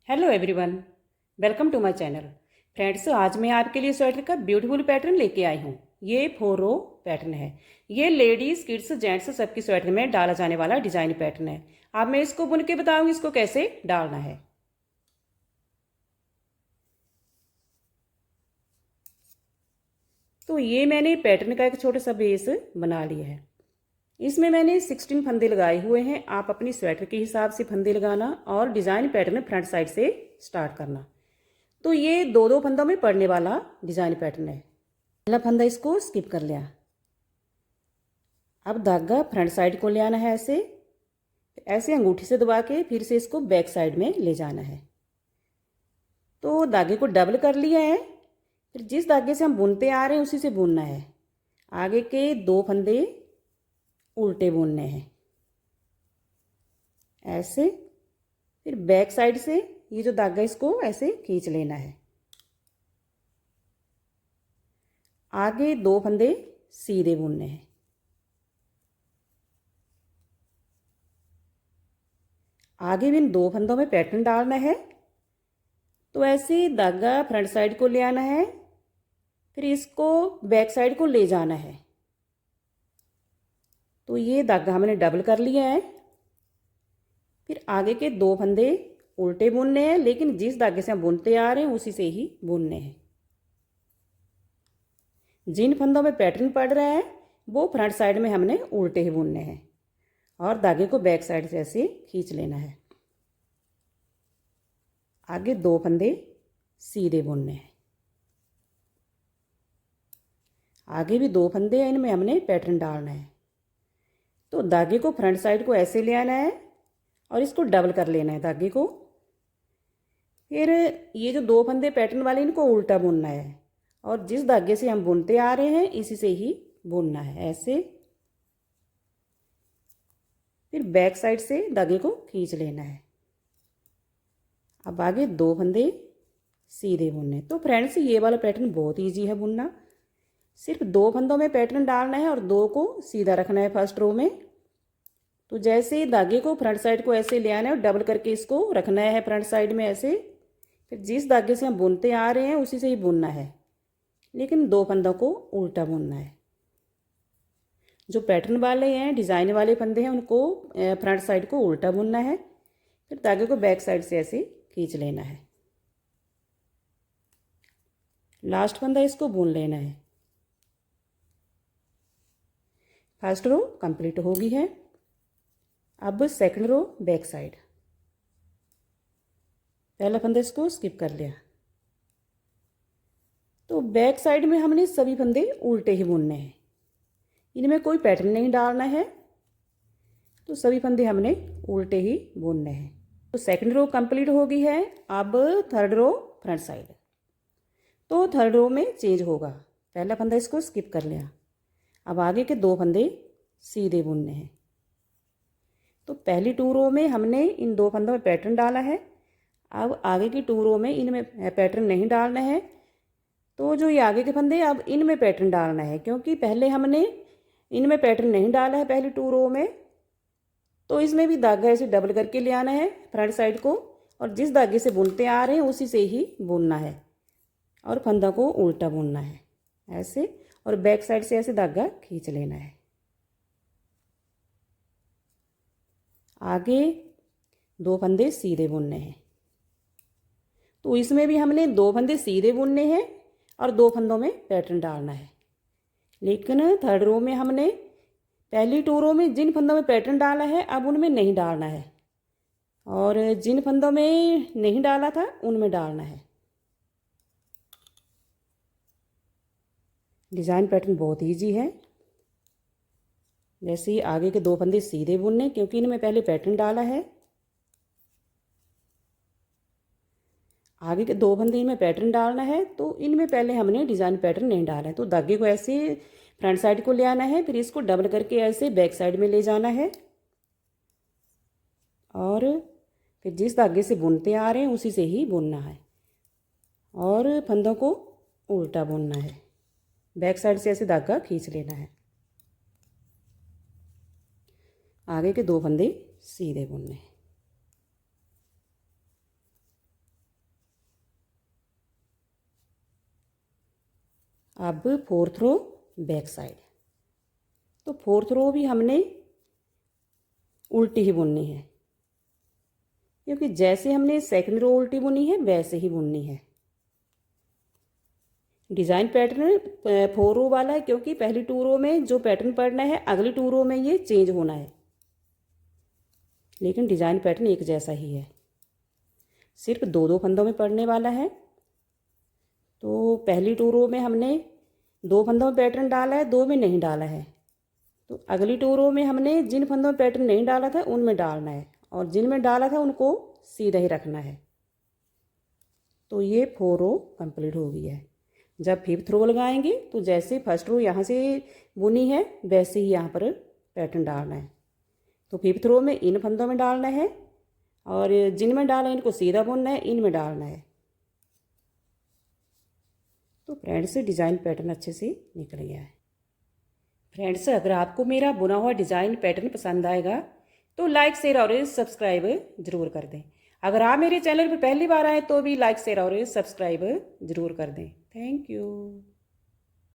Hello everyone, welcome to my channel. Friends, आज मैं आपके लिए स्वेटर का ब्यूटीफुल पैटर्न लेके आई हूँ। ये 4 रो पैटर्न है। ये लेडीज, किड्स, जेंट्स सबकी स्वेटर में डाला जाने वाला डिजाइन पैटर्न है। अब मैं इसको बुन के बताऊंगी इसको कैसे डालना है। तो ये मैंने पैटर्न का एक छोटा सा बेस बना लिया है। इसमें मैंने 16 फंदे लगाए हुए हैं। आप अपनी स्वेटर के हिसाब से फंदे लगाना और डिजाइन पैटर्न फ्रंट साइड से स्टार्ट करना। तो ये दो दो फंदों में पड़ने वाला डिजाइन पैटर्न है। पहला फंदा इसको स्किप कर लिया। अब धागा फ्रंट साइड को ले आना है, ऐसे ऐसे अंगूठी से दबा के फिर से इसको बैक साइड में ले जाना है। तो धागे को डबल कर लिया है। फिर जिस धागे से हम बुनते आ रहे हैं उसी से बुनना है। आगे के 2 फंदे उल्टे बुनने हैं ऐसे। फिर बैक साइड से ये जो धागा इसको ऐसे खींच लेना है। आगे 2 फंदे सीधे बुनने हैं। आगे भी इन 2 फंदों में पैटर्न डालना है। तो ऐसे धागा फ्रंट साइड को ले आना है, फिर इसको बैक साइड को ले जाना है। तो ये धागा हमने डबल कर लिया है। फिर आगे के 2 फंदे उल्टे बुनने हैं, लेकिन जिस धागे से हम बुनते आ रहे हैं उसी से ही बुनने हैं। जिन फंदों में पैटर्न पड़ रहा है वो फ्रंट साइड में हमने उल्टे ही बुनने हैं और धागे को बैक साइड से ऐसे खींच लेना है। आगे 2 फंदे सीधे बुनने हैं। आगे भी 2 फंदे हैं, इनमें हमने पैटर्न डालना है। तो धागे को फ्रंट साइड को ऐसे ले आना है और इसको डबल कर लेना है धागे को। फिर ये जो 2 फंदे पैटर्न वाले इनको उल्टा बुनना है और जिस धागे से हम बुनते आ रहे हैं इसी से ही बुनना है ऐसे। फिर बैक साइड से धागे को खींच लेना है। अब आगे 2 फंदे सीधे बुनने। तो फ्रेंड्स, ये वाला पैटर्न बहुत इजी है बुनना। सिर्फ 2 फंदों में पैटर्न डालना है और 2 को सीधा रखना है फर्स्ट रो में। तो जैसे धागे को फ्रंट साइड को ऐसे ले आना है और डबल करके इसको रखना है फ्रंट साइड में ऐसे। फिर जिस धागे से हम बुनते आ रहे हैं उसी से ही बुनना है, लेकिन 2 फंदों को उल्टा बुनना है। जो पैटर्न वाले हैं, डिज़ाइन वाले फंदे हैं, उनको फ्रंट साइड को उल्टा बुनना है। फिर धागे को बैक साइड से ऐसे खींच लेना है। लास्ट फंदा इसको बुन लेना है। फर्स्ट रो कंप्लीट हो गई है। अब सेकंड रो बैक साइड। पहला फंदा इसको स्किप कर लिया। तो बैक साइड में हमने सभी फंदे उल्टे ही बुनने हैं, इनमें कोई पैटर्न नहीं डालना है। तो सभी फंदे हमने उल्टे ही बुनने हैं। तो सेकंड रो कंप्लीट हो गई है। अब थर्ड रो फ्रंट साइड। तो थर्ड रो में चेंज होगा। पहला फंदा इसको स्किप कर लिया। अब आगे के 2 फंदे सीधे बुनने हैं। तो पहली 2 रो में हमने इन 2 फंदों में पैटर्न डाला है। अब आगे की 2 रो में इनमें पैटर्न नहीं डालना है। तो जो ये आगे के फंदे अब इनमें पैटर्न डालना है, क्योंकि पहले हमने इनमें पैटर्न नहीं डाला है पहली 2 रो में। तो इसमें भी धागा ऐसे डबल करके ले आना है फ्रंट साइड को और जिस धागे से बुनते आ रहे हैं उसी से ही बुनना है और फंदा को उल्टा बुनना है ऐसे। और बैक साइड से ऐसे धागा खींच लेना है। आगे 2 फंदे सीधे बुनने हैं। तो इसमें भी हमने 2 फंदे सीधे बुनने हैं और 2 फंदों में पैटर्न डालना है। लेकिन थर्ड रो में हमने पहली 2 रो में जिन फंदों में पैटर्न डाला है अब उनमें नहीं डालना है, और जिन फंदों में नहीं डाला था उनमें डालना है। डिज़ाइन पैटर्न बहुत इजी है। जैसे ही आगे के 2 फंदे सीधे बुनने, क्योंकि इनमें पहले पैटर्न डाला है। आगे के 2 फंदे इनमें पैटर्न डालना है, तो इनमें पहले हमने डिज़ाइन पैटर्न नहीं डाला है। तो धागे को ऐसे फ्रंट साइड को ले आना है, फिर इसको डबल करके ऐसे बैक साइड में ले जाना है और फिर जिस धागे से बुनते आ रहे हैं उसी से ही बुनना है और फंदों को उल्टा बुनना है। बैक साइड से ऐसे धागा खींच लेना है। आगे के 2 फंदे सीधे बुनने हैं। अब फोर्थ रो बैक साइड। तो फोर्थ रो भी हमने उल्टी ही बुननी है, क्योंकि जैसे हमने सेकंड रो उल्टी बुनी है वैसे ही बुननी है। डिज़ाइन पैटर्न 4 रो वाला है, क्योंकि पहली 2 रो में जो पैटर्न पड़ना है अगली 2 रो में ये चेंज होना है, लेकिन डिज़ाइन पैटर्न एक जैसा ही है, सिर्फ 2-2 फंदों में पड़ने वाला है। तो पहली 2 रो में हमने 2 फंदों में पैटर्न डाला है, 2 में नहीं डाला है। तो अगली 2 रो में हमने जिन फंदों में पैटर्न नहीं डाला था उनमें डालना है, और जिनमें डाला था उनको सीधा ही रखना है। तो ये 4 रो कंप्लीट हो गई है। जब 5th रो लगाएंगे तो जैसे फर्स्ट रो यहाँ से बुनी है वैसे ही यहाँ पर पैटर्न डालना है। तो 5th रो में इन फंदों में डालना है, और जिनमें डाला है इनको सीधा बुनना है, इनमें डालना है। तो फ्रेंड्स डिज़ाइन पैटर्न अच्छे से निकल गया है। फ्रेंड्स अगर आपको मेरा बुना हुआ डिज़ाइन पैटर्न पसंद आएगा तो लाइक शेयर और सब्सक्राइब ज़रूर कर दें। अगर आप मेरे चैनल पर पहली बार आए तो भी लाइक शेयर और सब्सक्राइब ज़रूर कर दें। Thank you.